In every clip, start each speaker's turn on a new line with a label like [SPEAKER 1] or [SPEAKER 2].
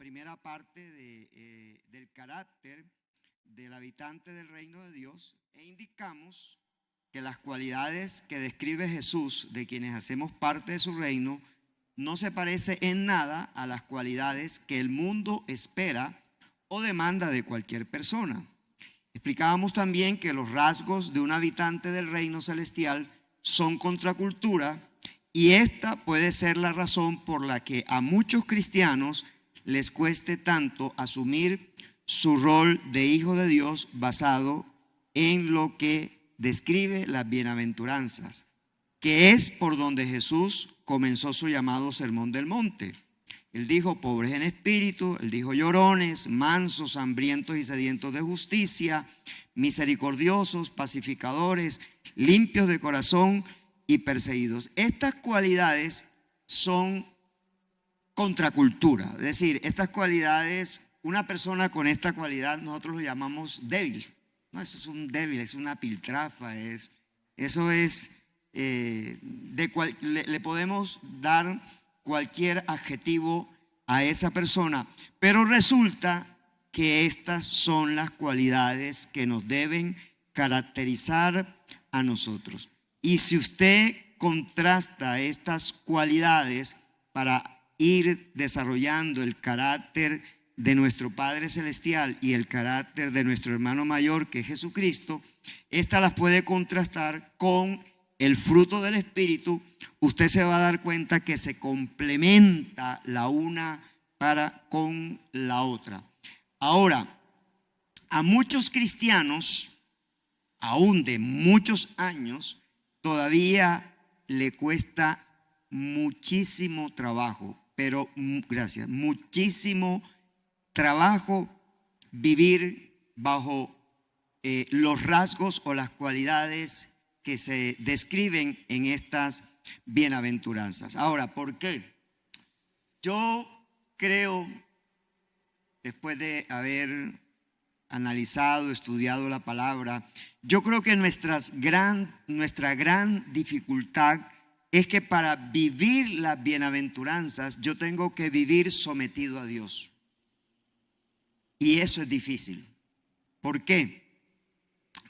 [SPEAKER 1] primera parte del carácter del habitante del reino de Dios e indicamos que las cualidades que describe Jesús de quienes hacemos parte de su reino no se parece en nada a las cualidades que el mundo espera o demanda de cualquier persona. Explicábamos también que los rasgos de un habitante del reino celestial son contracultura y esta puede ser la razón por la que a muchos cristianos les cueste tanto asumir su rol de hijo de Dios basado en lo que describe las bienaventuranzas, que es por donde Jesús comenzó su llamado Sermón del Monte. Él dijo: pobres en espíritu, él dijo: llorones, mansos, hambrientos y sedientos de justicia, misericordiosos, pacificadores, limpios de corazón y perseguidos. Estas cualidades son contracultura, es decir, estas cualidades, una persona con esta cualidad nosotros lo llamamos débil. No, eso es un débil, es una piltrafa, le podemos dar cualquier adjetivo a esa persona, pero resulta que estas son las cualidades que nos deben caracterizar a nosotros. Y si usted contrasta estas cualidades para ir desarrollando el carácter de nuestro Padre Celestial y el carácter de nuestro hermano mayor, que es Jesucristo, estas las puede contrastar con el fruto del Espíritu. Usted se va a dar cuenta que se complementa la una con la otra. Ahora, a muchos cristianos, aún de muchos años, todavía le cuesta muchísimo trabajo, pero muchísimo trabajo vivir bajo los rasgos o las cualidades que se describen en estas bienaventuranzas. Ahora, ¿por qué? Yo creo, después de haber analizado, estudiado la palabra, yo creo que nuestra gran dificultad es que para vivir las bienaventuranzas yo tengo que vivir sometido a Dios. Y eso es difícil. ¿Por qué?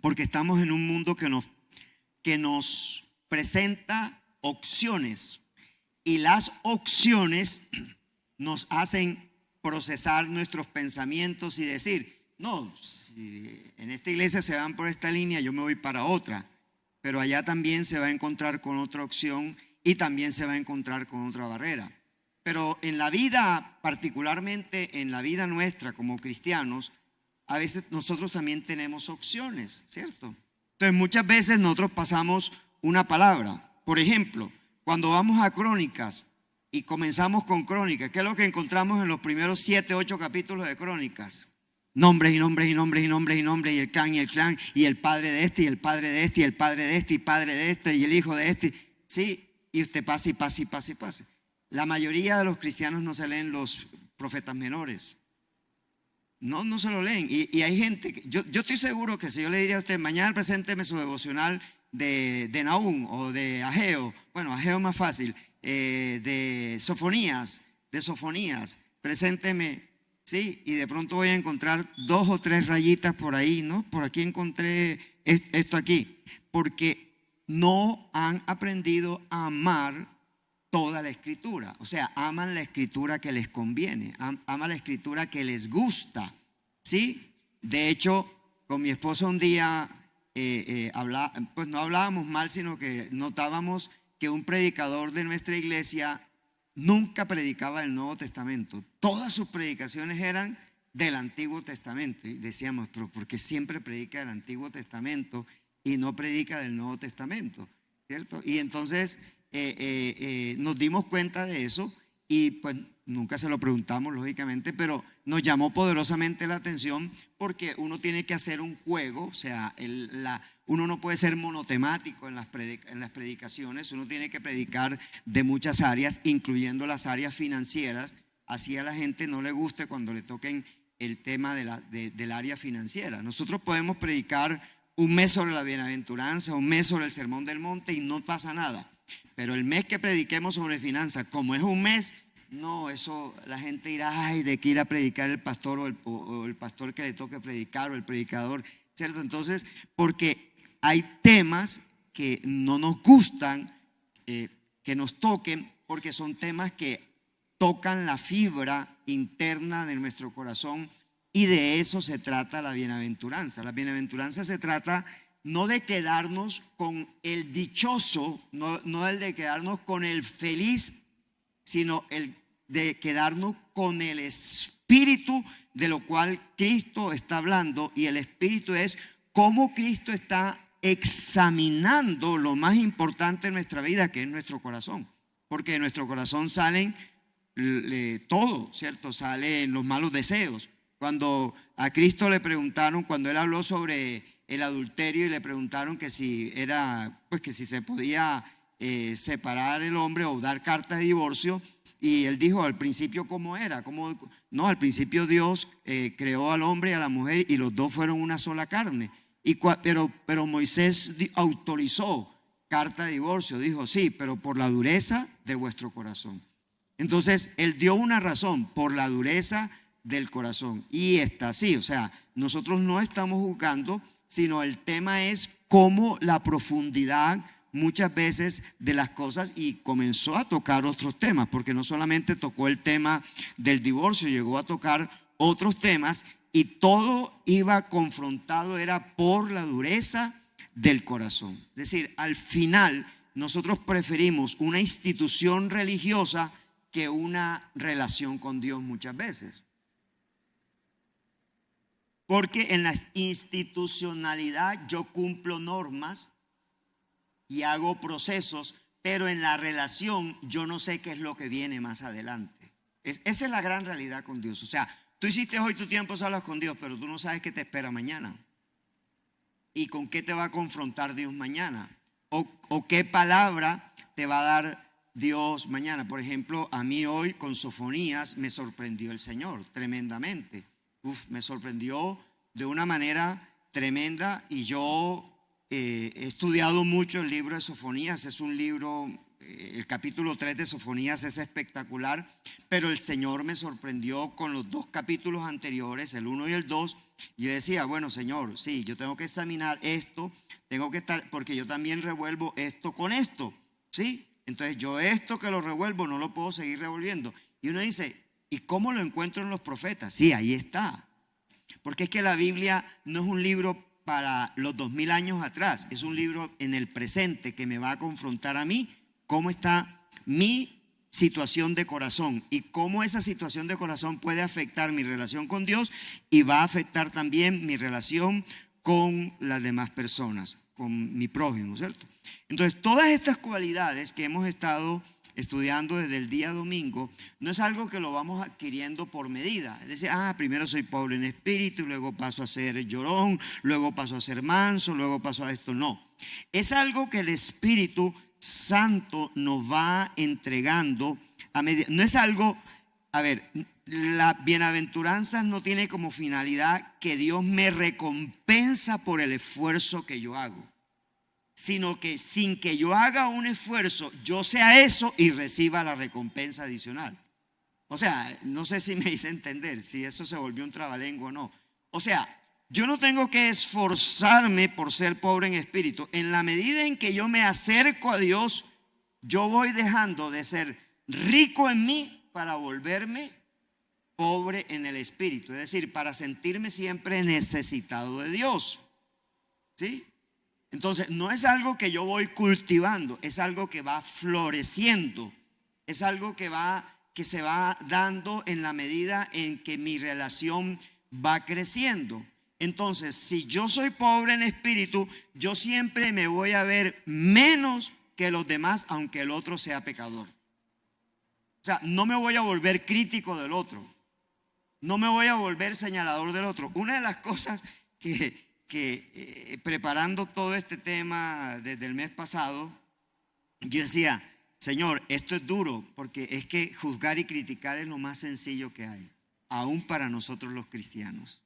[SPEAKER 1] Porque estamos en un mundo que nos presenta opciones, y las opciones nos hacen procesar nuestros pensamientos y decir: no, si en esta iglesia se van por esta línea, yo me voy para otra, pero allá también se va a encontrar con otra opción y también se va a encontrar con otra barrera. Pero en la vida, particularmente en la vida nuestra como cristianos, a veces nosotros también tenemos opciones, ¿cierto? Entonces muchas veces nosotros pasamos una palabra. Por ejemplo, cuando vamos a Crónicas y comenzamos con Crónicas, ¿qué es lo que encontramos en los primeros 7, 8 capítulos de Crónicas? Nombres y nombres y nombres y nombres y nombres, y el clan, y el padre de este, y el padre de este, y el padre de este, y padre de este, y el hijo de este. Sí, y usted pase y pase y pase y pase. La mayoría de los cristianos no se leen los profetas menores. No se lo leen. Y hay gente, yo estoy seguro que si yo le diría a usted: mañana presénteme su devocional de Nahum o de Ageo, bueno, Ageo es más fácil, de Sofonías, presénteme, sí, y de pronto voy a encontrar 2 o 3 rayitas por ahí, ¿no? Por aquí encontré esto aquí, porque no han aprendido a amar toda la escritura. O sea, aman la escritura que les conviene, aman la escritura que les gusta, ¿sí? De hecho, con mi esposa un día pues no hablábamos mal, sino que notábamos que un predicador de nuestra iglesia nunca predicaba el Nuevo Testamento. Todas sus predicaciones eran del Antiguo Testamento. Y decíamos: pero ¿por qué siempre predica del Antiguo Testamento y no predica del Nuevo Testamento? ¿Cierto? Y entonces nos dimos cuenta de eso, y pues nunca se lo preguntamos, lógicamente, pero nos llamó poderosamente la atención, porque uno tiene que hacer un juego. O sea, uno no puede ser monotemático en las predicaciones. Uno tiene que predicar de muchas áreas, incluyendo las áreas financieras. Así a la gente no le guste cuando le toquen el tema del área financiera. Nosotros podemos predicar un mes sobre la bienaventuranza, un mes sobre el Sermón del Monte, y no pasa nada. Pero el mes que prediquemos sobre finanzas, como es un mes, no, eso la gente dirá, ay, de que ir a predicar el pastor o el pastor que le toque predicar o el predicador, ¿cierto? Entonces, porque hay temas que no nos gustan que nos toquen, porque son temas que tocan la fibra interna de nuestro corazón, y de eso se trata la bienaventuranza. La bienaventuranza se trata no de quedarnos con el dichoso, no el de quedarnos con el feliz, sino el de quedarnos con el espíritu de lo cual Cristo está hablando. Y el espíritu es cómo Cristo está examinando lo más importante en nuestra vida, que es nuestro corazón, porque de nuestro corazón salen todo, ¿cierto? Salen los malos deseos. Cuando a Cristo le preguntaron, cuando él habló sobre el adulterio y le preguntaron que si era, pues que si se podía separar el hombre o dar carta de divorcio, y él dijo al principio cómo era, no, al principio Dios creó al hombre y a la mujer y los dos fueron una sola carne. Pero Moisés autorizó carta de divorcio, dijo sí, pero por la dureza de vuestro corazón. Entonces él dio una razón, por la dureza del corazón, y está así. O sea, nosotros no estamos juzgando, sino el tema es cómo la profundidad muchas veces de las cosas, y comenzó a tocar otros temas, porque no solamente tocó el tema del divorcio, llegó a tocar otros temas, y todo iba confrontado, era por la dureza del corazón. Es decir, al final nosotros preferimos una institución religiosa que una relación con Dios muchas veces. Porque en la institucionalidad yo cumplo normas y hago procesos, pero en la relación yo no sé qué es lo que viene más adelante. Esa es la gran realidad con Dios. O sea, tú hiciste hoy tu tiempo solas con Dios, pero tú no sabes qué te espera mañana y con qué te va a confrontar Dios mañana, o qué palabra te va a dar Dios mañana. Por ejemplo, a mí hoy con Sofonías me sorprendió el Señor tremendamente. Me sorprendió de una manera tremenda, y yo he estudiado mucho el libro de Sofonías. Es un libro, el capítulo 3 de Sofonías es espectacular, pero el Señor me sorprendió con los dos capítulos anteriores, el 1 y el 2. Yo decía, bueno, Señor, sí, yo tengo que examinar esto, tengo que estar, porque yo también revuelvo esto con esto, ¿sí? Entonces yo esto que lo revuelvo no lo puedo seguir revolviendo. Y uno dice, ¿y cómo lo encuentro en los profetas? Sí, ahí está. Porque es que la Biblia no es un libro para los 2000 años atrás, es un libro en el presente que me va a confrontar a mí cómo está mi situación de corazón y cómo esa situación de corazón puede afectar mi relación con Dios, y va a afectar también mi relación con las demás personas, con mi prójimo, ¿cierto? Entonces, todas estas cualidades que hemos estado estudiando desde el día domingo, no es algo que lo vamos adquiriendo por medida. Es decir, primero soy pobre en espíritu, y luego paso a ser llorón, luego paso a ser manso, luego paso a esto. No, es algo que el Espíritu Santo nos va entregando a medida. No es algo, la bienaventuranza no tiene como finalidad que Dios me recompensa por el esfuerzo que yo hago, sino que sin que yo haga un esfuerzo, yo sea eso y reciba la recompensa adicional. O sea, no sé si me hice entender, si eso se volvió un trabalengua o no. O sea, yo no tengo que esforzarme por ser pobre en espíritu. En la medida en que yo me acerco a Dios, yo voy dejando de ser rico en mí para volverme pobre en el espíritu. Es decir, para sentirme siempre necesitado de Dios. ¿Sí? Entonces, no es algo que yo voy cultivando, es algo que va floreciendo, es algo que se va dando en la medida en que mi relación va creciendo. Entonces, si yo soy pobre en espíritu, yo siempre me voy a ver menos que los demás, aunque el otro sea pecador. O sea, no me voy a volver crítico del otro, no me voy a volver señalador del otro. Una de las cosas que preparando todo este tema desde el mes pasado, yo decía, Señor, esto es duro, porque es que juzgar y criticar es lo más sencillo que hay, aún para nosotros los cristianos.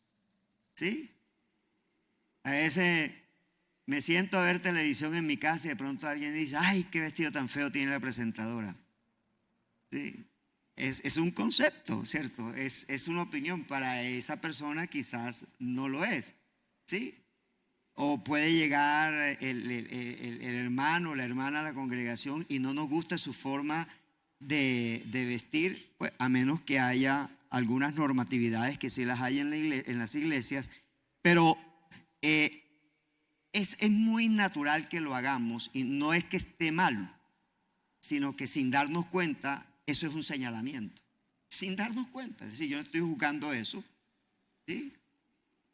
[SPEAKER 1] ¿Sí? A veces me siento a ver televisión en mi casa y de pronto alguien dice, ay, qué vestido tan feo tiene la presentadora. ¿Sí? es un concepto, ¿cierto? Es una opinión. Para esa persona quizás no lo es, ¿sí? O puede llegar el hermano o la hermana a la congregación y no nos gusta su forma de vestir, pues, a menos que haya algunas normatividades que sí las hay en las iglesias, pero es muy natural que lo hagamos, y no es que esté mal, sino que sin darnos cuenta, eso es un señalamiento. Sin darnos cuenta, es decir, yo no estoy juzgando eso, ¿sí?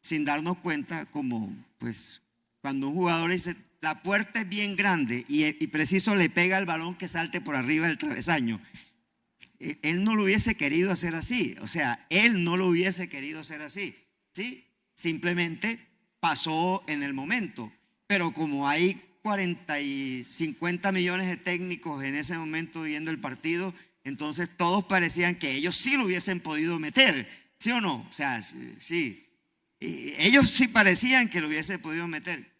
[SPEAKER 1] Sin darnos cuenta, como pues cuando un jugador dice, la puerta es bien grande y preciso le pega el balón que salte por arriba del travesaño. Él no lo hubiese querido hacer así, o sea, él no lo hubiese querido hacer así, ¿sí? Simplemente pasó en el momento, pero como hay 40 y 50 millones de técnicos en ese momento viendo el partido, entonces todos parecían que ellos sí lo hubiesen podido meter, ¿sí o no? O sea, sí. Ellos sí parecían que lo hubiesen podido meter,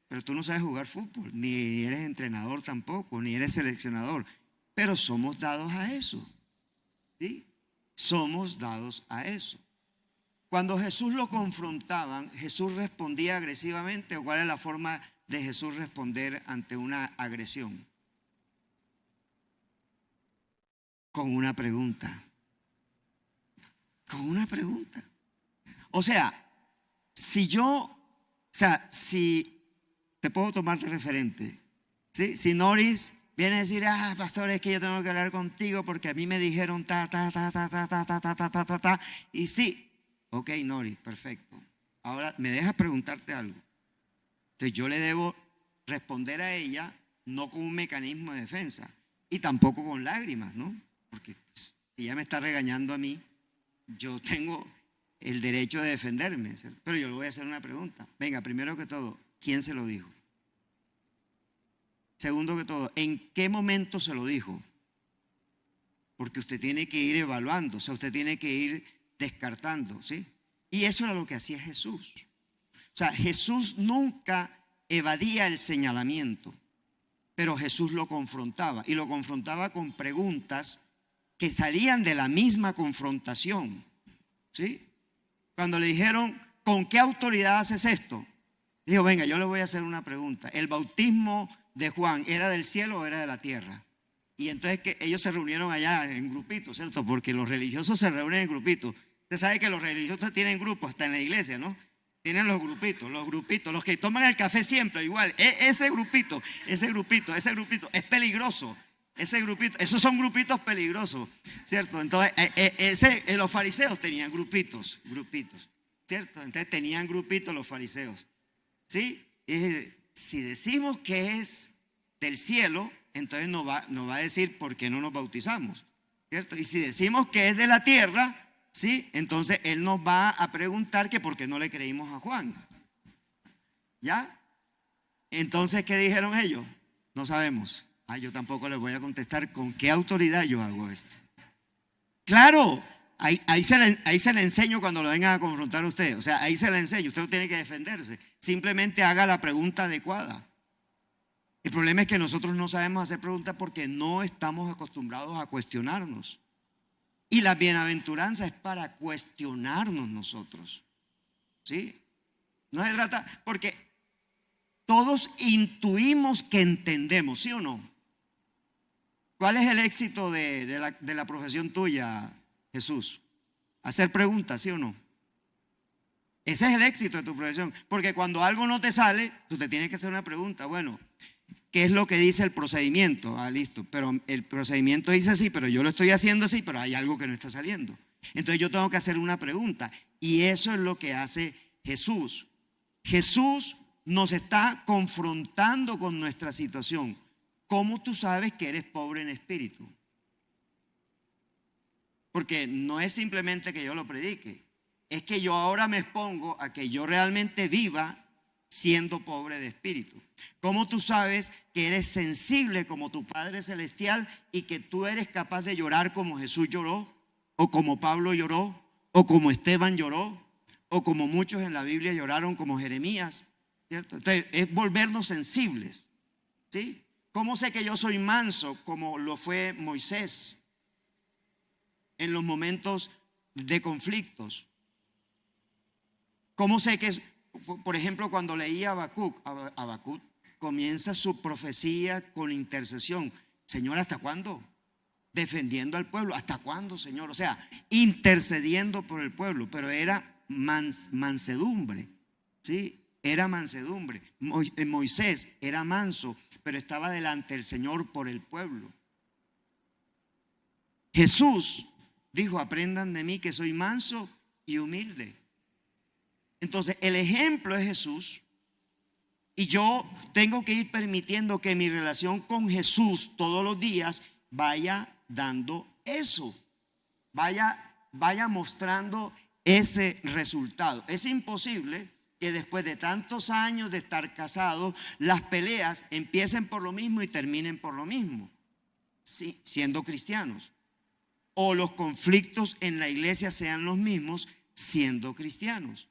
[SPEAKER 1] pero tú no sabes jugar fútbol, ni eres entrenador tampoco, ni eres seleccionador, pero somos dados a eso, ¿sí? Somos dados a eso. Cuando Jesús lo confrontaban, ¿Jesús respondía agresivamente o cuál es la forma de Jesús responder ante una agresión? Con una pregunta. Con una pregunta. O sea, si te puedo tomar de referente, ¿sí? Si Noris viene a decir, pastor, es que yo tengo que hablar contigo porque a mí me dijeron y sí, ok, Noris, perfecto. Ahora, ¿me dejas preguntarte algo? Entonces yo le debo responder a ella no con un mecanismo de defensa y tampoco con lágrimas, ¿no? Porque si ella me está regañando a mí, yo tengo el derecho de defenderme, ¿cierto? Pero yo le voy a hacer una pregunta. Venga, primero que todo, ¿quién se lo dijo? Segundo que todo, ¿en qué momento se lo dijo? Porque usted tiene que ir evaluando, o sea, usted tiene que ir descartando, ¿sí? Y eso era lo que hacía Jesús. O sea, Jesús nunca evadía el señalamiento, pero Jesús lo confrontaba, y lo confrontaba con preguntas que salían de la misma confrontación, ¿sí? Cuando le dijeron, ¿con qué autoridad haces esto? Dijo, venga, yo le voy a hacer una pregunta. ¿El bautismo de Juan era del cielo o era de la tierra? Y entonces que ellos se reunieron allá en grupitos, ¿cierto? Porque los religiosos se reúnen en grupitos. Usted sabe que los religiosos tienen grupos, hasta en la iglesia, ¿no? Tienen los grupitos, los que toman el café siempre, igual. Ese grupito es peligroso. Ese grupito, esos son grupitos peligrosos, ¿cierto? Entonces, los fariseos tenían grupitos, ¿cierto? Entonces tenían grupitos los fariseos, ¿sí? Y si decimos que es del cielo, entonces nos va a decir por qué no nos bautizamos, ¿cierto? Y si decimos que es de la tierra, ¿sí? Entonces él nos va a preguntar que por qué no le creímos a Juan, ¿ya? Entonces, ¿qué dijeron ellos? No sabemos. Yo tampoco les voy a contestar con qué autoridad yo hago esto. Claro, ahí se le enseño cuando lo vengan a confrontar a usted. O sea, ahí se le enseño, usted no tiene que defenderse. Simplemente haga la pregunta adecuada. El problema es que nosotros no sabemos hacer preguntas porque no estamos acostumbrados a cuestionarnos. Y la bienaventuranza es para cuestionarnos nosotros, ¿sí? No se trata, porque todos intuimos que entendemos, ¿sí o no? ¿Cuál es el éxito de la profesión tuya, Jesús? Hacer preguntas, ¿sí o no? Ese es el éxito de tu profesión. Porque cuando algo no te sale, tú te tienes que hacer una pregunta. Bueno, ¿qué es lo que dice el procedimiento? Listo, pero el procedimiento dice así, pero yo lo estoy haciendo así, pero hay algo que no está saliendo. Entonces yo tengo que hacer una pregunta. Y eso es lo que hace Jesús. Jesús nos está confrontando con nuestra situación. ¿Cómo tú sabes que eres pobre en espíritu? Porque no es simplemente que yo lo predique, es que yo ahora me expongo a que yo realmente viva siendo pobre de espíritu. ¿Cómo tú sabes que eres sensible como tu Padre Celestial y que tú eres capaz de llorar como Jesús lloró, o como Pablo lloró, o como Esteban lloró, o como muchos en la Biblia lloraron como Jeremías, ¿cierto? Entonces es volvernos sensibles, ¿sí? ¿Cómo sé que yo soy manso como lo fue Moisés? en los momentos de conflictos. ¿Cómo sé que es? Por ejemplo, cuando leía Habacuc comienza su profecía con intercesión. Señor, ¿hasta cuándo? Defendiendo al pueblo. ¿Hasta cuándo, Señor? O sea, intercediendo por el pueblo, pero era mansedumbre, ¿sí? Era mansedumbre. Moisés era manso, pero estaba delante del Señor por el pueblo. Jesús dijo: aprendan de mí que soy manso y humilde. Entonces, el ejemplo es Jesús. Y yo tengo que ir permitiendo que mi relación con Jesús todos los días vaya dando eso, vaya mostrando ese resultado. Es imposible que después de tantos años de estar casados, las peleas empiecen por lo mismo y terminen por lo mismo, sí, siendo cristianos. O los conflictos en la iglesia sean los mismos siendo cristianos.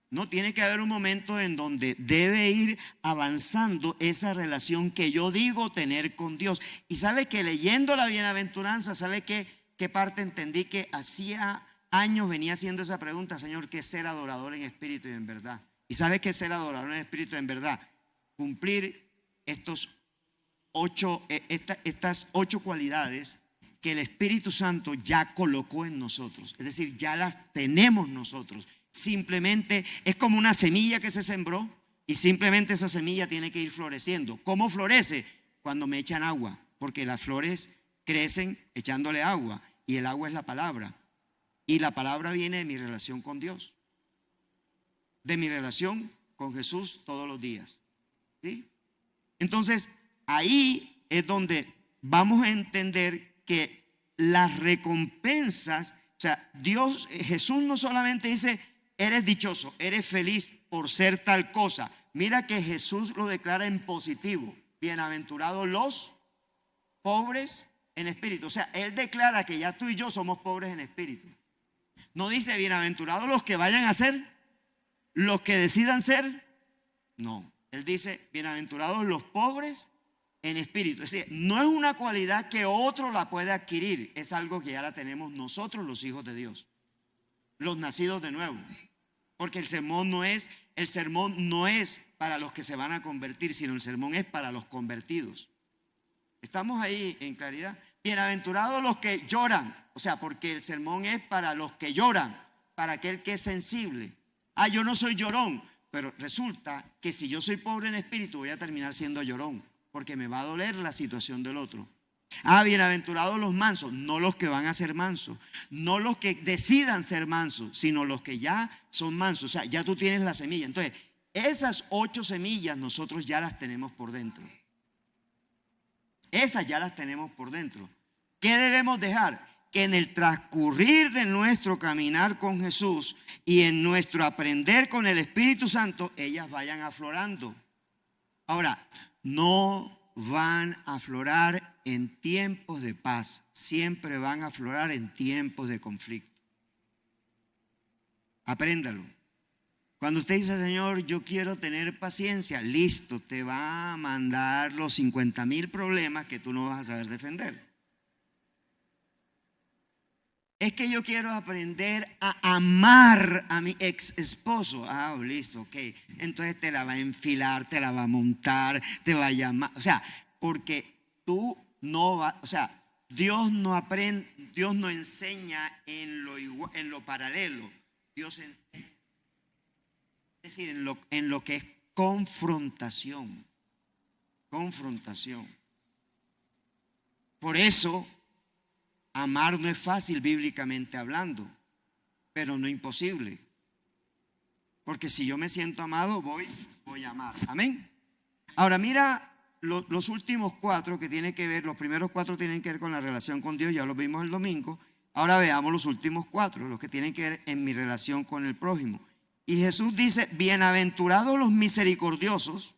[SPEAKER 1] No, tiene que haber un momento en donde debe ir avanzando esa relación que yo digo tener con Dios. Y sabe que leyendo la bienaventuranza, ¿sabe qué parte entendí? Que hacía años venía haciendo esa pregunta: Señor, ¿qué es ser adorador en espíritu y en verdad? ¿Y sabe qué es ser adorador en espíritu y en verdad? Cumplir estas 8 cualidades que el Espíritu Santo ya colocó en nosotros. Es decir, ya las tenemos nosotros. Simplemente es como una semilla que se sembró y simplemente esa semilla tiene que ir floreciendo. ¿Cómo florece? Cuando me echan agua, porque las flores crecen echándole agua y el agua es la palabra. Y la palabra viene de mi relación con Dios, de mi relación con Jesús todos los días, ¿sí? Entonces ahí es donde vamos a entender que las recompensas, o sea, Jesús no solamente dice: eres dichoso, eres feliz por ser tal cosa. Mira que Jesús lo declara en positivo: bienaventurados los pobres en espíritu. O sea, Él declara que ya tú y yo somos pobres en espíritu. No dice: bienaventurados los que vayan a ser, los que decidan ser. No, Él dice: bienaventurados los pobres en espíritu. Es decir, no es una cualidad que otro la puede adquirir, es algo que ya la tenemos nosotros, los hijos de Dios, los nacidos de nuevo. Porque el sermón no es para los que se van a convertir, sino el sermón es para los convertidos. ¿Estamos ahí en claridad? Bienaventurados los que lloran, o sea, porque el sermón es para los que lloran, para aquel que es sensible. Yo no soy llorón, pero resulta que si yo soy pobre en espíritu voy a terminar siendo llorón, porque me va a doler la situación del otro. Bienaventurados los mansos, no los que van a ser mansos, no los que decidan ser mansos, sino los que ya son mansos. O sea, ya tú tienes la semilla. Entonces, esas 8 semillas nosotros ya las tenemos por dentro. Esas ya las tenemos por dentro. ¿Qué debemos dejar? Que en el transcurrir de nuestro caminar con Jesús y en nuestro aprender con el Espíritu Santo, ellas vayan aflorando. Ahora, no van a aflorar en tiempos de paz, siempre van a aflorar en tiempos de conflicto. Apréndalo. Cuando usted dice: Señor, yo quiero tener paciencia, listo, te va a mandar los 50,000 problemas que tú no vas a saber defender. Es que yo quiero aprender a amar a mi ex esposo. Listo, ok. Entonces te la va a enfilar, te la va a montar, te va a llamar. O sea, porque tú no vas, o sea, Dios no enseña en lo paralelo. Dios enseña, es decir, en lo que es confrontación. Confrontación. Por eso, amar no es fácil bíblicamente hablando, pero no imposible. Porque si yo me siento amado, voy a amar. Amén. Ahora mira los últimos 4 que tienen que ver, los primeros 4 tienen que ver con la relación con Dios, ya los vimos el domingo. Ahora veamos los últimos 4, los que tienen que ver en mi relación con el prójimo. Y Jesús dice: bienaventurados los misericordiosos,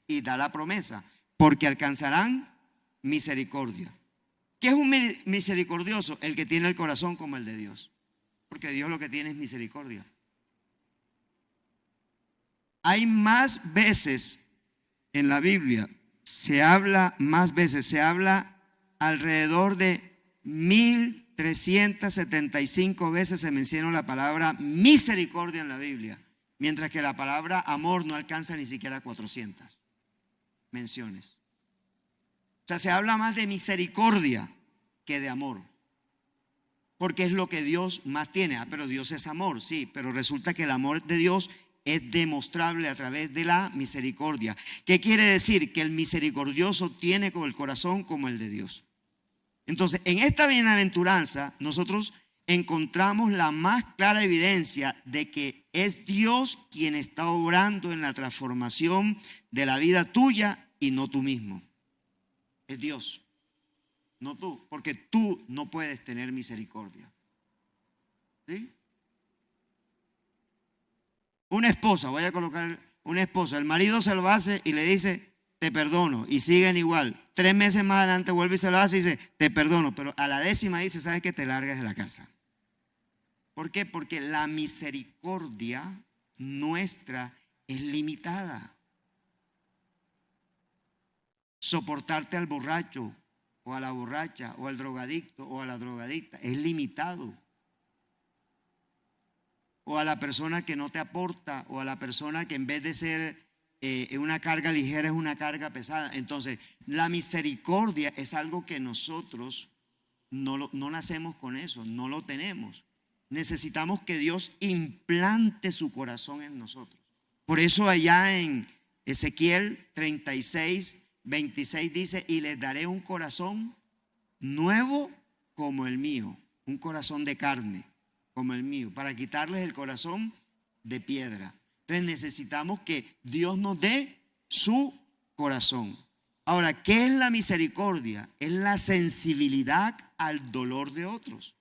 [SPEAKER 1] y da la promesa, porque alcanzarán misericordia. ¿Qué es un misericordioso? El que tiene el corazón como el de Dios, porque Dios lo que tiene es misericordia. Hay más veces en la Biblia, se habla alrededor de 1,300 375 veces se menciona la palabra misericordia en la Biblia, mientras que la palabra amor no alcanza ni siquiera 400 menciones. O sea, se habla más de misericordia que de amor, porque es lo que Dios más tiene. Pero Dios es amor, sí, pero resulta que el amor de Dios es demostrable a través de la misericordia. ¿Qué quiere decir? Que el misericordioso tiene con el corazón como el de Dios. Entonces, en esta bienaventuranza nosotros encontramos la más clara evidencia de que es Dios quien está obrando en la transformación de la vida tuya y no tú mismo. Es Dios, no tú, porque tú no puedes tener misericordia. ¿Sí? Una esposa, voy a colocar una esposa, el marido se lo hace y le dice, te perdono, y siguen igual. 3 meses más adelante vuelve y se lo hace y dice, te perdono, pero a la 10ª dice, ¿sabes qué? Te largas de la casa. ¿Por qué? Porque la misericordia nuestra es limitada. Soportarte al borracho o a la borracha o al drogadicto o a la drogadicta es limitado. O a la persona que no te aporta, o a la persona que en vez de ser una carga ligera es una carga pesada. Entonces, la misericordia es algo que nosotros no nacemos con eso, no lo tenemos. Necesitamos que Dios implante su corazón en nosotros. Por eso allá en Ezequiel 36, 26 dice, y les daré un corazón nuevo como el mío, un corazón de carne como el mío, para quitarles el corazón de piedra. Entonces necesitamos que Dios nos dé su corazón. Ahora, ¿qué es la misericordia? Es la sensibilidad al dolor de otros,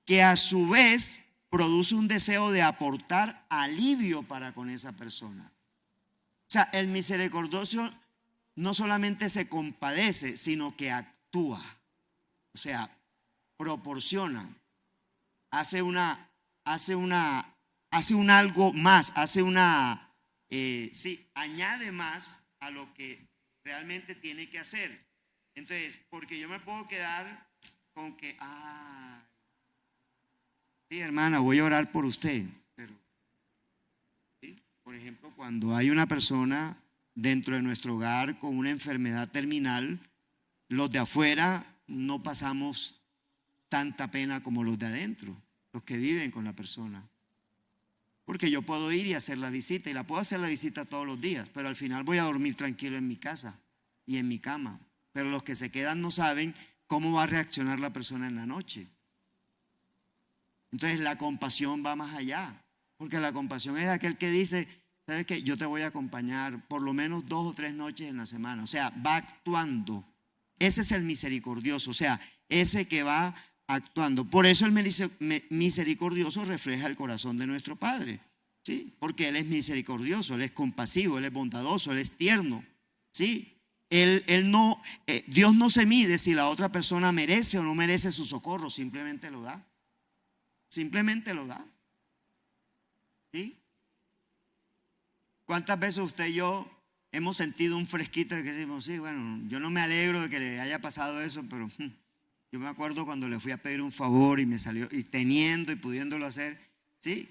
[SPEAKER 1] que a su vez produce un deseo de aportar alivio para con esa persona. O sea, el misericordioso no solamente se compadece, sino que actúa. O sea, proporciona, hace un algo más, añade más a lo que realmente tiene que hacer. Entonces, porque yo me puedo quedar con que, sí, hermana, voy a orar por usted, pero, ¿sí? Por ejemplo, cuando hay una persona dentro de nuestro hogar con una enfermedad terminal, los de afuera no pasamos tanta pena como los de adentro, los que viven con la persona. Porque yo puedo ir y hacer la visita, y la puedo hacer la visita todos los días, pero al final voy a dormir tranquilo en mi casa y en mi cama. Pero los que se quedan no saben cómo va a reaccionar la persona en la noche. Entonces la compasión va más allá, porque la compasión es aquel que dice, ¿sabes qué? Yo te voy a acompañar por lo menos 2 o 3 noches en la semana. O sea, va actuando. Ese es el misericordioso, o sea, ese que va actuando. Por eso el misericordioso refleja el corazón de nuestro Padre, ¿sí? Porque Él es misericordioso, Él es compasivo, Él es bondadoso, Él es tierno, ¿sí? Dios no se mide si la otra persona merece o no merece su socorro, simplemente lo da. Simplemente lo da. ¿Sí? ¿Cuántas veces usted y yo hemos sentido un fresquito de que decimos, sí, bueno, yo no me alegro de que le haya pasado eso, pero yo me acuerdo cuando le fui a pedir un favor y me salió, y teniendo y pudiéndolo hacer, ¿sí?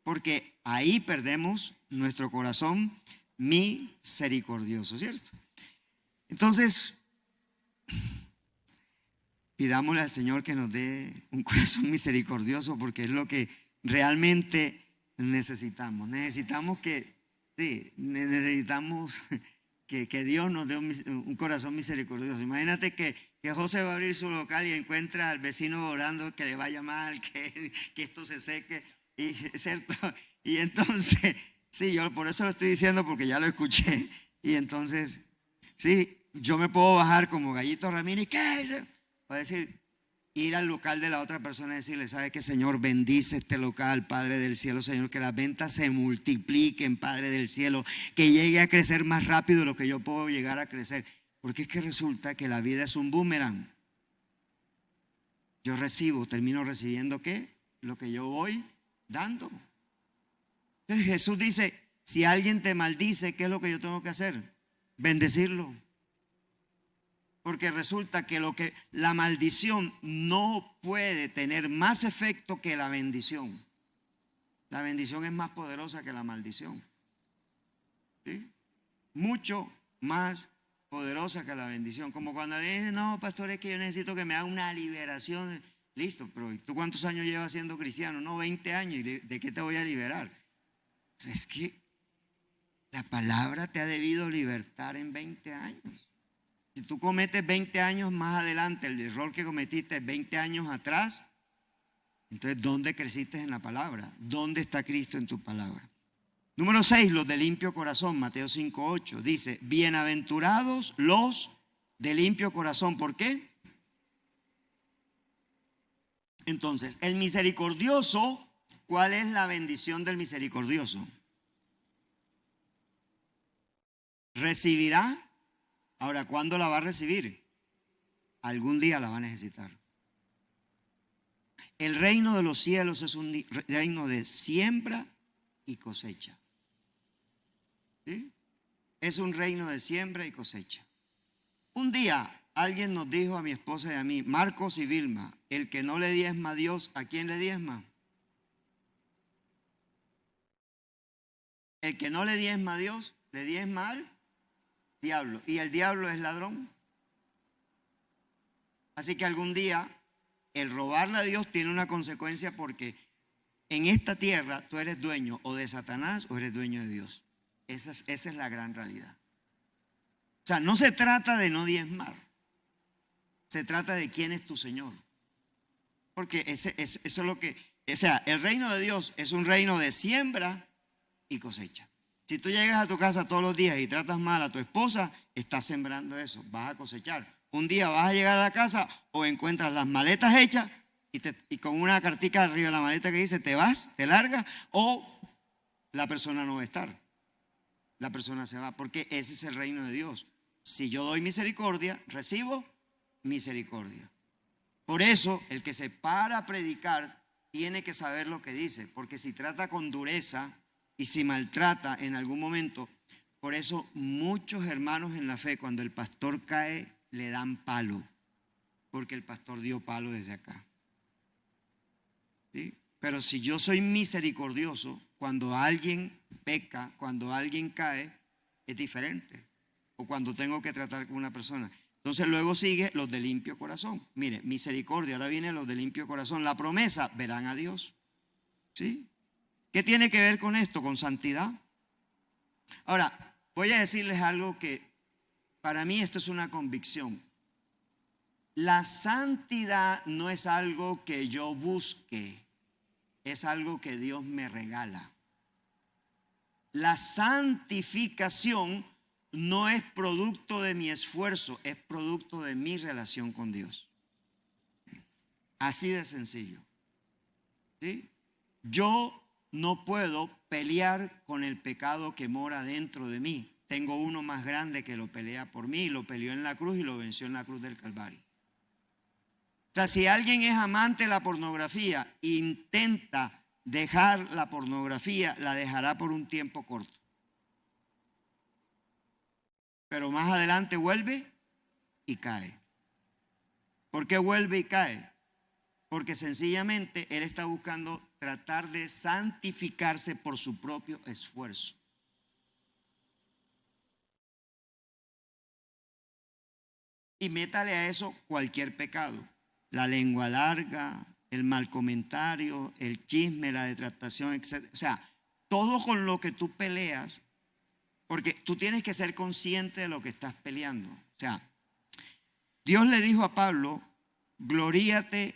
[SPEAKER 1] Porque ahí perdemos nuestro corazón misericordioso, ¿cierto? Entonces, pidámosle al Señor que nos dé un corazón misericordioso, porque es lo que realmente necesitamos. Necesitamos que Dios nos dé un corazón misericordioso. Imagínate que José va a abrir su local y encuentra al vecino orando que le vaya mal, que esto se seque, ¿cierto? Y entonces, sí, yo por eso lo estoy diciendo, porque ya lo escuché. Y entonces, sí, yo me puedo bajar como Gallito Ramírez, ¿qué? Para decir, ir al local de la otra persona y decirle, ¿sabe qué, Señor? Bendice este local, Padre del cielo, Señor, que las ventas se multipliquen, Padre del cielo, que llegue a crecer más rápido de lo que yo puedo llegar a crecer. Porque es que resulta que la vida es un boomerang. Yo termino recibiendo ¿qué? Lo que yo voy dando. Entonces Jesús dice, si alguien te maldice, ¿qué es lo que yo tengo que hacer? Bendecirlo. Porque resulta que la maldición no puede tener más efecto que la bendición. La bendición es más poderosa que la maldición. ¿Sí? Mucho más poderosa que la bendición. Como cuando le dicen, no, pastor, es que yo necesito que me haga una liberación. Listo, pero ¿tú cuántos años llevas siendo cristiano? No, 20 años. ¿Y de qué te voy a liberar? Pues es que la palabra te ha debido libertar en 20 años. Si tú cometes 20 años más adelante, el error que cometiste 20 años atrás, entonces ¿dónde creciste en la palabra? ¿Dónde está Cristo en tu palabra? Número 6, los de limpio corazón, Mateo 5:8, dice, bienaventurados los de limpio corazón. ¿Por qué? Entonces, el misericordioso, ¿cuál es la bendición del misericordioso? Recibirá. Ahora, ¿cuándo la va a recibir? Algún día la va a necesitar. El reino de los cielos es un reino de siembra y cosecha. ¿Sí? Es un reino de siembra y cosecha. Un día alguien nos dijo a mi esposa y a mí, Marcos y Vilma, el que no le diezma a Dios, ¿a quién le diezma? El que no le diezma a Dios, le diezma al diablo. Y el diablo es ladrón. Así que algún día el robarle a Dios tiene una consecuencia, porque en esta tierra tú eres dueño o de Satanás o eres dueño de Dios. Esa es la gran realidad. O sea, no se trata de no diezmar. Se trata de quién es tu Señor. Porque eso es lo que, o sea, el reino de Dios es un reino de siembra y cosecha. Si tú llegas a tu casa todos los días y tratas mal a tu esposa, estás sembrando eso, vas a cosechar. Un día vas a llegar a la casa o encuentras las maletas hechas y con una cartica arriba de la maleta que dice te vas, te largas, o la persona no va a estar. La persona se va, porque ese es el reino de Dios. Si yo doy misericordia, recibo misericordia. Por eso el que se para a predicar tiene que saber lo que dice, porque si trata con dureza y si maltrata en algún momento, por eso muchos hermanos en la fe, cuando el pastor cae, le dan palo, porque el pastor dio palo desde acá. ¿Sí? Pero si yo soy misericordioso, cuando alguien peca, cuando alguien cae, es diferente. O cuando tengo que tratar con una persona. Entonces luego sigue los de limpio corazón. Mire, misericordia, ahora viene los de limpio corazón. La promesa, verán a Dios. ¿Sí? ¿Qué tiene que ver con esto? Con santidad. Ahora, voy a decirles algo que para mí esto es una convicción. La santidad no es algo que yo busque, es algo que Dios me regala. La santificación no es producto de mi esfuerzo, es producto de mi relación con Dios. Así de sencillo. ¿Sí? Yo no puedo pelear con el pecado que mora dentro de mí. Tengo uno más grande que lo pelea por mí, lo peleó en la cruz y lo venció en la cruz del Calvario. O sea, si alguien es amante de la pornografía, intenta dejar la pornografía, la dejará por un tiempo corto. Pero más adelante vuelve y cae. ¿Por qué vuelve y cae? Porque sencillamente él está buscando tratar de santificarse por su propio esfuerzo. Y métale a eso cualquier pecado. La lengua larga, el mal comentario, el chisme, la detractación, etc. O sea, todo con lo que tú peleas, porque tú tienes que ser consciente de lo que estás peleando. O sea, Dios le dijo a Pablo, gloríate,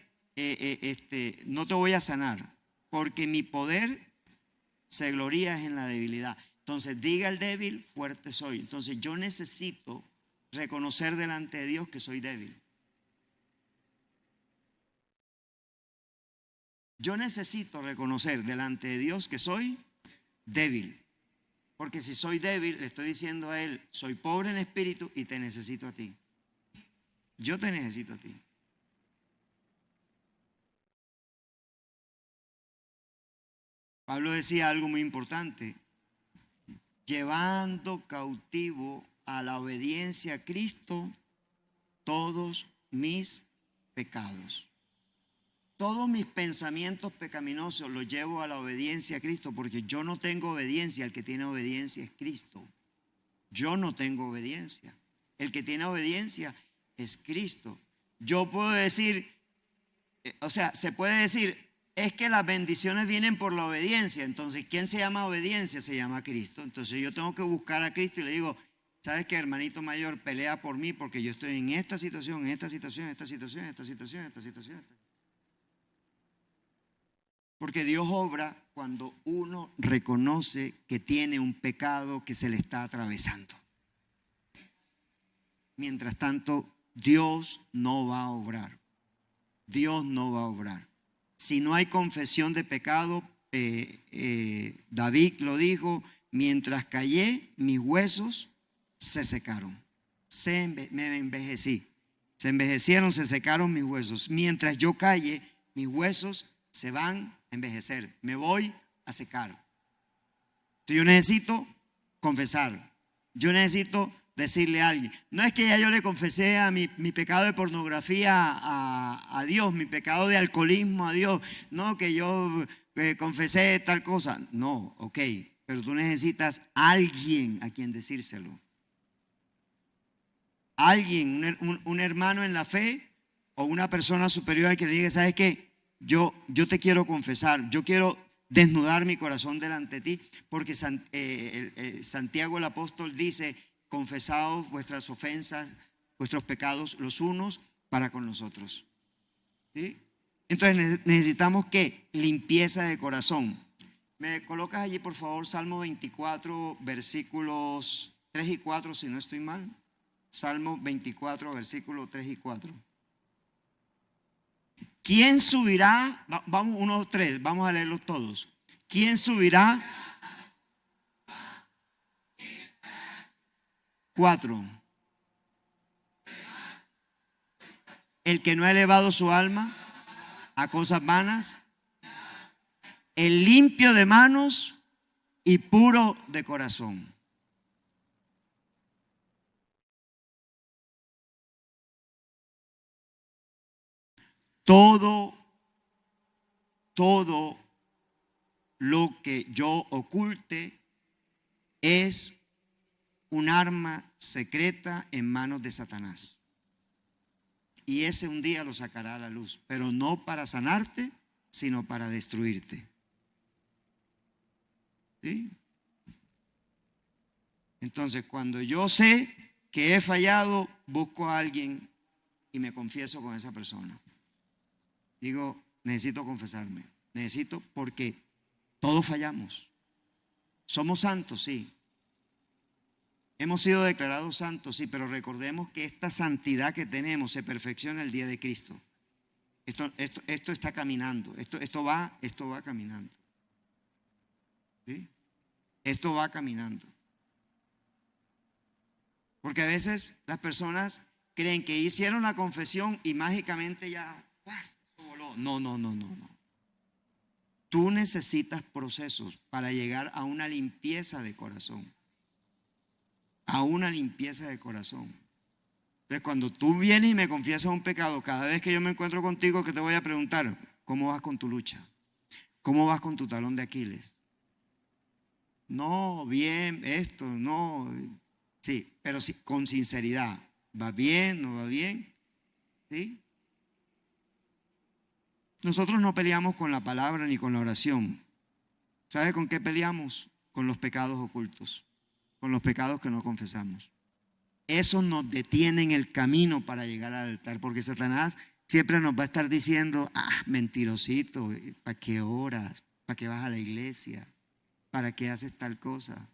[SPEAKER 1] no te voy a sanar, porque mi poder se gloría en la debilidad. Entonces diga el débil, fuerte soy. Entonces yo necesito reconocer delante de Dios que soy débil. Yo necesito reconocer delante de Dios que soy débil. Porque si soy débil, le estoy diciendo a Él, soy pobre en espíritu y te necesito a ti. Yo te necesito a ti. Pablo decía algo muy importante, llevando cautivo a la obediencia a Cristo todos mis pecados. Todos mis pensamientos pecaminosos los llevo a la obediencia a Cristo, porque yo no tengo obediencia, el que tiene obediencia es Cristo. Yo no tengo obediencia. El que tiene obediencia es Cristo. Yo puedo decir, se puede decir, es que las bendiciones vienen por la obediencia. Entonces, ¿quién se llama obediencia? Se llama Cristo. Entonces yo tengo que buscar a Cristo y le digo, ¿sabes qué, hermanito mayor? Pelea por mí porque yo estoy en esta situación, en esta situación, en esta situación, en esta situación, en esta situación. Porque Dios obra cuando uno reconoce que tiene un pecado que se le está atravesando. Mientras tanto, Dios no va a obrar. Dios no va a obrar. Si no hay confesión de pecado, David lo mientras callé, mis huesos se secaron. Me envejecí. Se envejecieron, se secaron mis huesos. Mientras yo calle, mis huesos se van a envejecer. Me voy a secar. Entonces yo necesito confesar. Yo necesito decirle a alguien. No es que ya yo le confesé a mi pecado de pornografía a Dios, mi pecado de alcoholismo a Dios. No, que yo confesé tal cosa. No, ok. Pero tú necesitas alguien a quien decírselo. Alguien, un hermano en la fe o una persona superior al que le diga, ¿sabes qué? Yo te quiero confesar, yo quiero desnudar mi corazón delante de ti, porque Santiago el apóstol dice, confesaos vuestras ofensas, vuestros pecados los unos para con los otros. ¿Sí? Entonces necesitamos ¿qué? Limpieza de corazón. ¿Me colocas allí por favor Salmo 24 versículos 3 y 4 si no estoy mal? Salmo 24 versículos 3 y 4. ¿Quién subirá? Vamos, 1, 2, 3, vamos a leerlos todos. ¿Quién subirá? 4. El que no ha elevado su alma a cosas vanas. El limpio de manos y puro de corazón. Todo lo que yo oculte es un arma secreta en manos de Satanás. Y ese un día lo sacará a la luz, pero no para sanarte, sino para destruirte. ¿Sí? Entonces, cuando yo sé que he fallado, busco a alguien y me confieso con esa persona. Digo, necesito confesarme. Necesito porque todos fallamos. Somos santos, sí. Hemos sido declarados santos, sí, pero recordemos que esta santidad que tenemos se perfecciona el día de Cristo. Esto está caminando, esto va caminando. ¿Sí? Esto va caminando. Porque a veces las personas creen que hicieron la confesión y mágicamente ya voló. No. Tú necesitas procesos para llegar a una limpieza de corazón. A una limpieza de corazón. Entonces, cuando tú vienes y me confiesas un pecado, cada vez que yo me encuentro contigo, que te voy a preguntar, ¿cómo vas con tu lucha? ¿Cómo vas con tu talón de Aquiles? No, bien, esto, no. Sí, pero sí, con sinceridad. ¿Va bien? ¿No va bien? ¿Sí? Nosotros no peleamos con la palabra ni con la oración. ¿Sabe con qué peleamos? Con los pecados ocultos, con los pecados que no confesamos. Eso nos detiene en el camino para llegar al altar, porque Satanás siempre nos va a estar diciendo, mentirosito, ¿para qué oras? ¿Para qué vas a la iglesia? ¿Para qué haces tal cosa?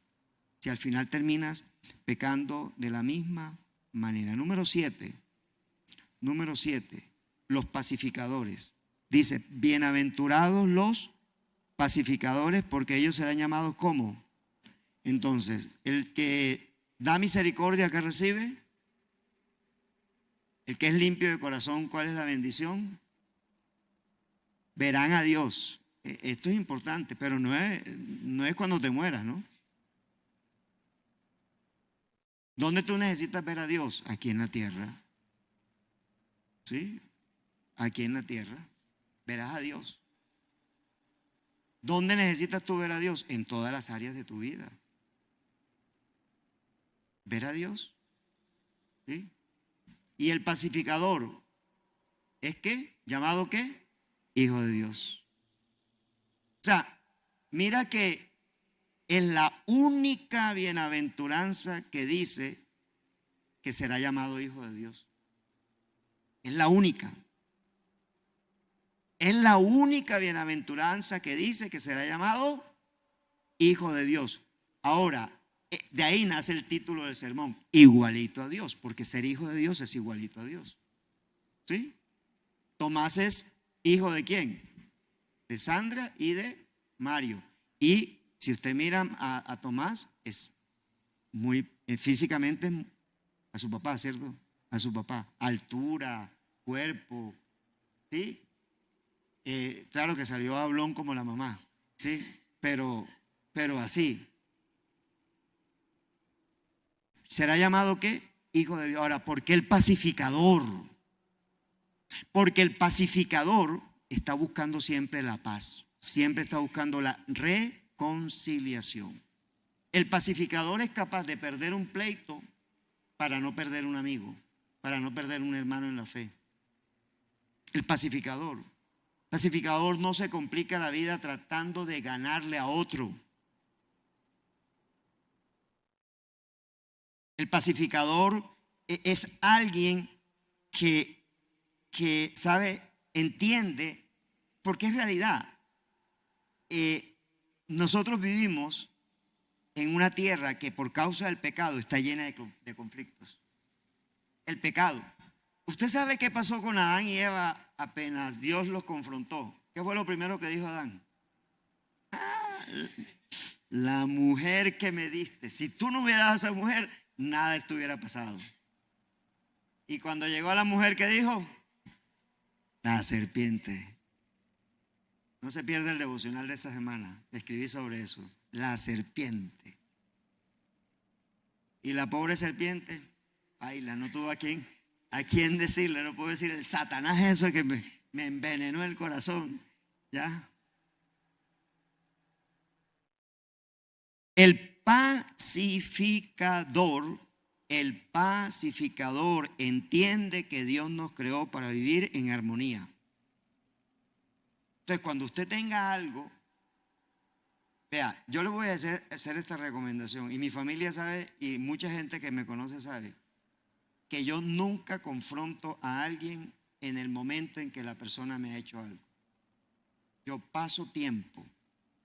[SPEAKER 1] Si al final terminas pecando de la misma manera. Número 7, los pacificadores. Dice, bienaventurados los pacificadores, porque ellos serán llamados ¿cómo? Entonces, el que da misericordia, ¿qué recibe? El que es limpio de corazón, ¿cuál es la bendición? Verán a Dios. Esto es importante, pero no es cuando te mueras, ¿no? ¿Dónde tú necesitas ver a Dios? Aquí en la tierra. ¿sí? Aquí en la tierra, verás a Dios. ¿Dónde necesitas tú ver a Dios? En todas las áreas de tu vida. Ver a Dios, ¿sí? Y el pacificador es ¿qué? ¿Llamado qué? Hijo de Dios. O sea, mira que es la única bienaventuranza que dice que será llamado hijo de Dios. Es la única. Es la única bienaventuranza que dice que será llamado hijo de Dios. Ahora, de ahí nace el título del sermón, igualito a Dios, porque ser hijo de Dios es igualito a Dios. ¿Sí? Tomás es hijo de ¿quién? De Sandra y de Mario. Y si usted mira a Tomás, es muy físicamente a su papá, ¿cierto? A su papá. Altura, cuerpo, ¿sí? Claro que salió hablón como la mamá, ¿sí? Pero así. ¿Será llamado qué? Hijo de Dios. Ahora, ¿por qué el pacificador? Porque el pacificador está buscando siempre la paz, siempre está buscando la reconciliación. El pacificador es capaz de perder un pleito para no perder un amigo, para no perder un hermano en la fe. El pacificador no se complica la vida tratando de ganarle a otro. El pacificador es alguien que sabe, entiende, porque es realidad. Nosotros vivimos en una tierra que por causa del pecado está llena de conflictos. El pecado. ¿Usted sabe qué pasó con Adán y Eva apenas Dios los confrontó? ¿Qué fue lo primero que dijo Adán? La mujer que me diste. Si tú no hubieras dado a esa mujer, nada estuviera pasado. Y cuando llegó a la mujer, ¿qué dijo? La serpiente. No se pierde el devocional de esta semana. Escribí sobre eso. La serpiente. Y la pobre serpiente, baila, no tuvo a quién decirle. No puedo decir el Satanás eso que me envenenó el corazón. ¿Ya? El pacificador entiende que Dios nos creó para vivir en armonía. Entonces, cuando usted tenga algo, vea, yo le voy a hacer esta recomendación, y mi familia sabe, y mucha gente que me conoce sabe, que yo nunca confronto a alguien en el momento en que la persona me ha hecho algo. Yo paso tiempo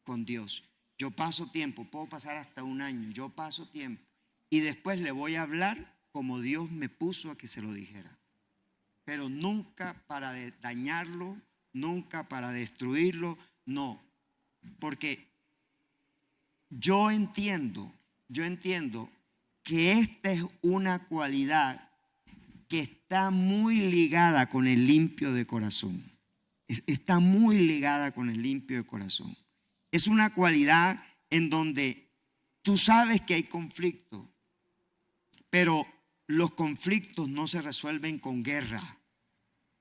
[SPEAKER 1] con Dios. Yo paso tiempo, puedo pasar hasta un año, yo paso tiempo y después le voy a hablar como Dios me puso a que se lo dijera. Pero nunca para dañarlo, nunca para destruirlo, no. Porque yo entiendo que esta es una cualidad que está muy ligada con el limpio de corazón. Está muy ligada con el limpio de corazón. Es una cualidad en donde tú sabes que hay conflicto, pero los conflictos no se resuelven con guerra.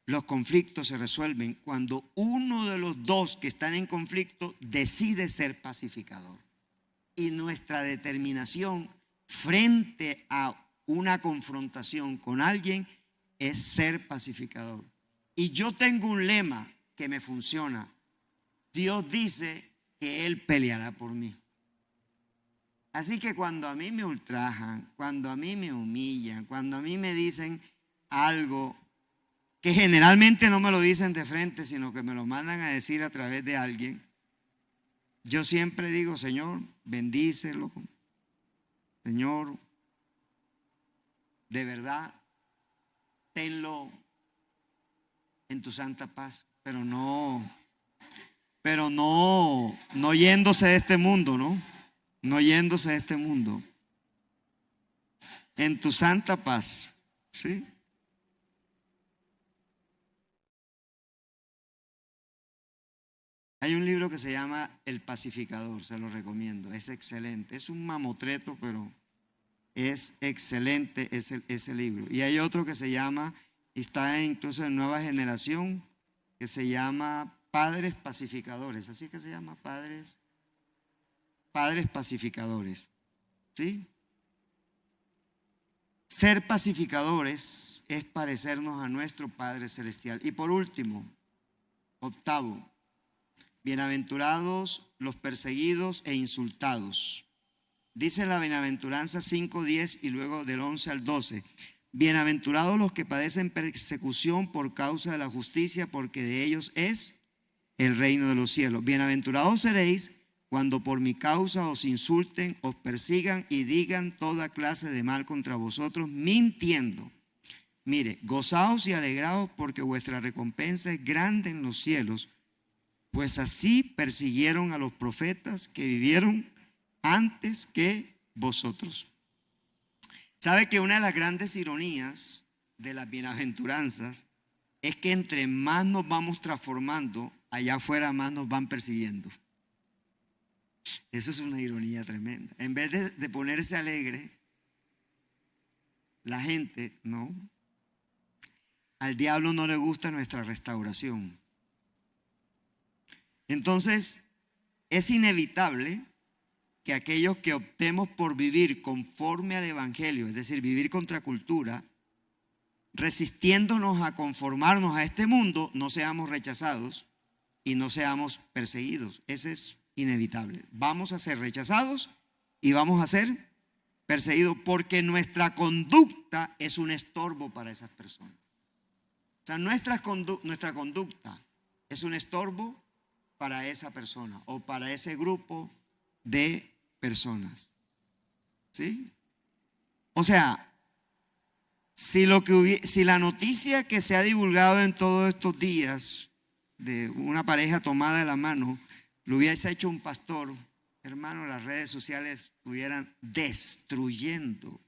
[SPEAKER 1] Los conflictos se resuelven cuando uno de los dos que están en conflicto decide ser pacificador. Y nuestra determinación frente a una confrontación con alguien es ser pacificador. Y yo tengo un lema que me funciona. Dios dice que Él peleará por mí. Así que cuando a mí me ultrajan, cuando a mí me humillan, cuando a mí me dicen algo que generalmente no me lo dicen de frente, sino que me lo mandan a decir a través de alguien, yo siempre digo, Señor, bendícelo. Señor, de verdad, tenlo en tu santa paz, pero no yéndose de este mundo, ¿no? No yéndose de este mundo. En tu santa paz, ¿sí? Hay un libro que se llama El Pacificador, se lo recomiendo, es excelente. Es un mamotreto, pero es excelente ese libro. Y hay otro que se llama Está incluso en Nueva Generación, que se llama Padres Pacificadores. Así que se llama Padres Pacificadores. ¿Sí? Ser pacificadores es parecernos a nuestro Padre Celestial. Y por último, octavo, bienaventurados los perseguidos e insultados. Dice la bienaventuranza 5:10 y luego del 11 al 12. Bienaventurados los que padecen persecución por causa de la justicia, porque de ellos es el reino de los cielos. Bienaventurados seréis cuando por mi causa os insulten, os persigan y digan toda clase de mal contra vosotros, mintiendo. Mire, gozaos y alegraos, porque vuestra recompensa es grande en los cielos, pues así persiguieron a los profetas que vivieron antes que vosotros. ¿Sabe que una de las grandes ironías de las bienaventuranzas es que entre más nos vamos transformando, allá afuera más nos van persiguiendo? Eso es una ironía tremenda. En vez de ponerse alegre, la gente, no. Al diablo no le gusta nuestra restauración. Entonces, es inevitable que aquellos que optemos por vivir conforme al Evangelio, es decir, vivir contra cultura, resistiéndonos a conformarnos a este mundo, no seamos rechazados y no seamos perseguidos. Ese es inevitable. Vamos a ser rechazados y vamos a ser perseguidos porque nuestra conducta es un estorbo para esas personas. O sea, nuestra conducta es un estorbo para esa persona o para ese grupo de personas. ¿Sí? O sea, si la noticia que se ha divulgado en todos estos días de una pareja tomada de la mano lo hubiese hecho un pastor, hermano, las redes sociales estuvieran destruyendo,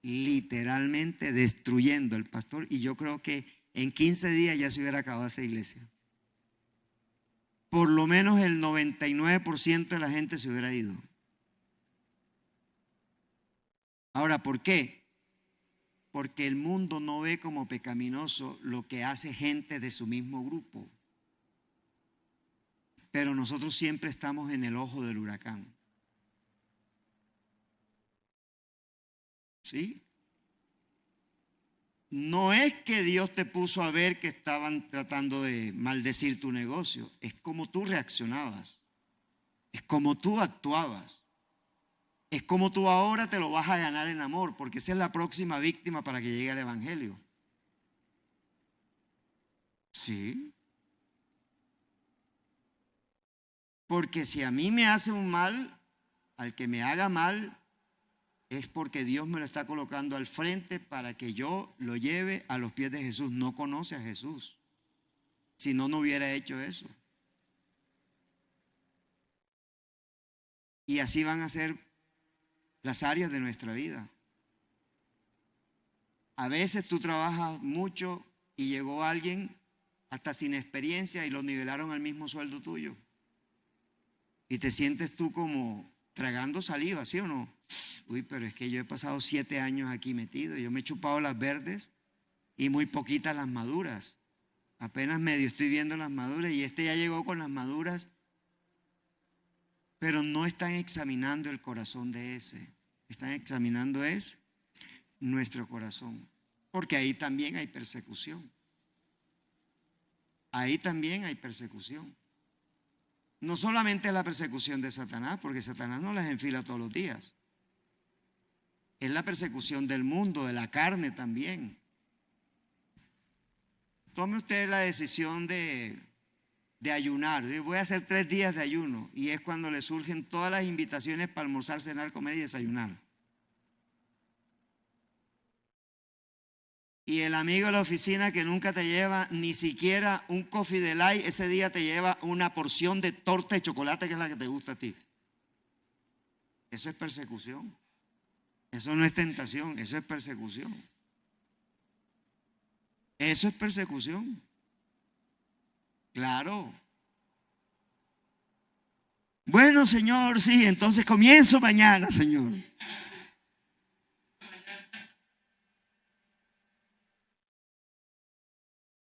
[SPEAKER 1] literalmente destruyendo el pastor, y yo creo que en 15 días ya se hubiera acabado esa iglesia. Por lo menos el 99% de la gente se hubiera ido. Ahora, ¿por qué? Porque el mundo no ve como pecaminoso lo que hace gente de su mismo grupo. Pero nosotros siempre estamos en el ojo del huracán. ¿Sí? No es que Dios te puso a ver que estaban tratando de maldecir tu negocio. Es como tú reaccionabas. Es como tú actuabas. Es como tú ahora te lo vas a ganar en amor, porque esa es la próxima víctima para que llegue al Evangelio. Sí. Porque si a mí me hace un mal, al que me haga mal, es porque Dios me lo está colocando al frente para que yo lo lleve a los pies de Jesús. No conoce a Jesús. Si no, no hubiera hecho eso. Y así van a ser las áreas de nuestra vida. A veces tú trabajas mucho y llegó alguien hasta sin experiencia y lo nivelaron al mismo sueldo tuyo. Y te sientes tú como tragando saliva, ¿sí o no? Uy, pero es que yo he pasado 7 años aquí metido. Yo me he chupado las verdes y muy poquitas las maduras. Apenas medio estoy viendo las maduras y este ya llegó con las maduras. Pero no están examinando el corazón de ese. Están examinando es nuestro corazón. Porque ahí también hay persecución. Ahí también hay persecución. No solamente la persecución de Satanás, porque Satanás no las enfila todos los días. Es la persecución del mundo, de la carne también. Tome usted la decisión de ayunar. Voy a hacer 3 días de ayuno. Y es cuando le surgen todas las invitaciones para almorzar, cenar, comer y desayunar. Y el amigo de la oficina que nunca te lleva ni siquiera un coffee de light, ese día te lleva una porción de torta de chocolate que es la que te gusta a ti. Eso es persecución. Eso no es tentación, eso es persecución. Eso es persecución. Claro. Bueno, Señor, sí, entonces comienzo mañana, Señor.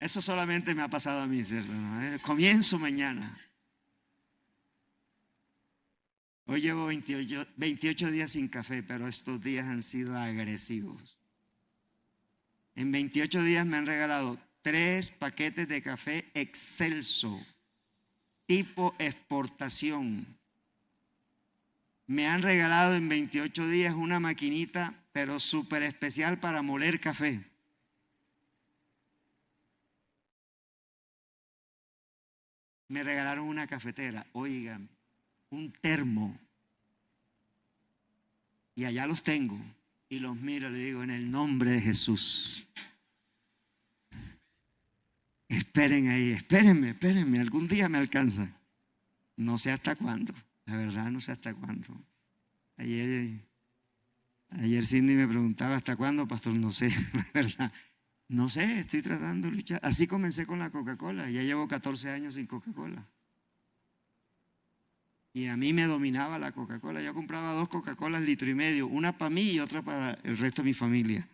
[SPEAKER 1] Eso solamente me ha pasado a mí, ¿cierto? ¿No? Comienzo mañana. Hoy llevo 28 días sin café, pero estos días han sido agresivos. En 28 días me han regalado 3 paquetes de café excelso, tipo exportación. Me han regalado en 28 días una maquinita, pero súper especial para moler café. Me regalaron una cafetera, oigan, un termo. Y allá los tengo. Y los miro y le digo, en el nombre de Jesús. Esperen ahí, espérenme, algún día me alcanza. No sé hasta cuándo, la verdad no sé hasta cuándo. Ayer Cindy me preguntaba hasta cuándo, pastor, no sé, la verdad. No sé, estoy tratando de luchar. Así comencé con la Coca-Cola, ya llevo 14 años sin Coca-Cola. Y a mí me dominaba la Coca-Cola. Yo compraba 2 Coca-Colas litro y medio, una para mí y otra para el resto de mi familia.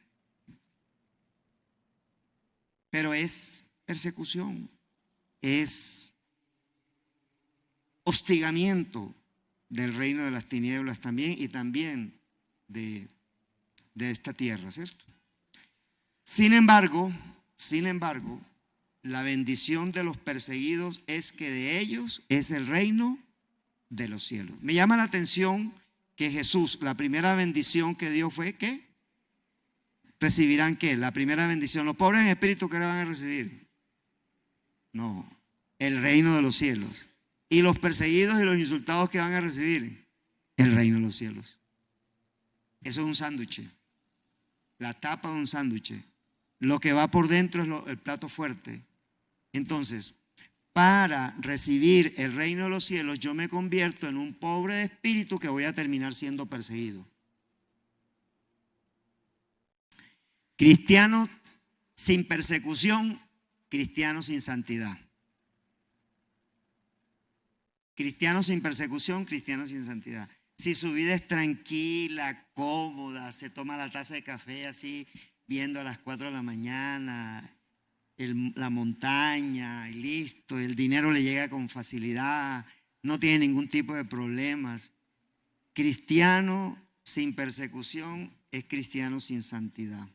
[SPEAKER 1] Pero es persecución, es hostigamiento del reino de las tinieblas también y también de esta tierra, ¿cierto? Sin embargo, la bendición de los perseguidos es que de ellos es el reino de los cielos. Me llama la atención que Jesús, la primera bendición que dio fue que recibirán ¿qué? La primera bendición. Los pobres en espíritu, ¿qué le van a recibir? No, el reino de los cielos. Y los perseguidos y los insultados, ¿qué van a recibir? El reino de los cielos. Eso es un sándwich. La tapa de un sándwich. Lo que va por dentro es el plato fuerte. Entonces, para recibir el reino de los cielos, yo me convierto en un pobre de espíritu que voy a terminar siendo perseguido. Cristiano sin persecución, cristiano sin santidad. Cristiano sin persecución, cristiano sin santidad. Si su vida es tranquila, cómoda, se toma la taza de café así, viendo a las 4 de la mañana, la montaña y listo, el dinero le llega con facilidad, no tiene ningún tipo de problemas. Cristiano sin persecución es cristiano sin santidad.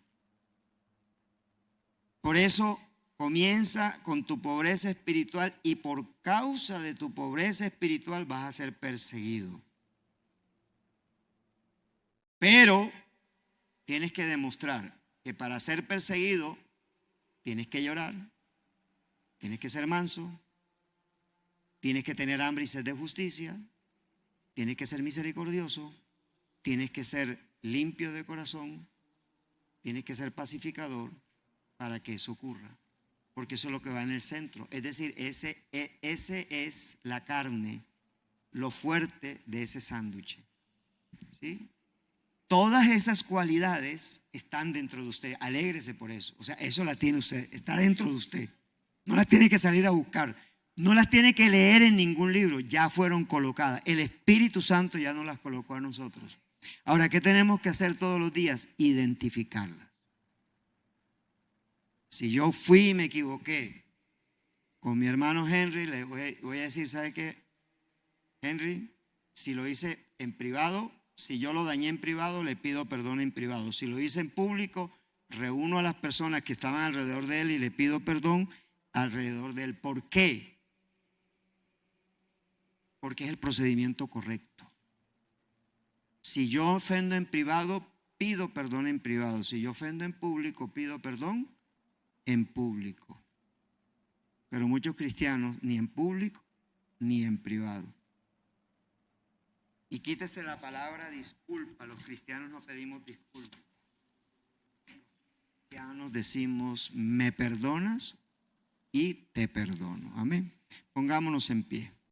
[SPEAKER 1] Por eso comienza con tu pobreza espiritual y por causa de tu pobreza espiritual vas a ser perseguido. Pero tienes que demostrar que para ser perseguido tienes que llorar, tienes que ser manso, tienes que tener hambre y sed de justicia, tienes que ser misericordioso, tienes que ser limpio de corazón, tienes que ser pacificador para que eso ocurra. Porque eso es lo que va en el centro. Es decir, ese es la carne, lo fuerte de ese sándwich. ¿Sí? Todas esas cualidades están dentro de usted. Alégrese por eso. O sea, eso la tiene usted. Está dentro de usted. No las tiene que salir a buscar. No las tiene que leer en ningún libro. Ya fueron colocadas. El Espíritu Santo ya nos las colocó a nosotros. Ahora, ¿qué tenemos que hacer todos los días? Identificarlas. Si yo fui y me equivoqué con mi hermano Henry, le voy a decir, ¿sabe qué? Henry, si lo hice en privado, si yo lo dañé en privado, le pido perdón en privado. Si lo hice en público, reúno a las personas que estaban alrededor de él y le pido perdón alrededor de él. ¿Por qué? Porque es el procedimiento correcto. Si yo ofendo en privado, pido perdón en privado. Si yo ofendo en público, pido perdón en público. Pero muchos cristianos ni en público ni en privado. Y quítese la palabra disculpa. Los cristianos no pedimos disculpas. Los cristianos decimos, me perdonas y te perdono. Amén. Pongámonos en pie.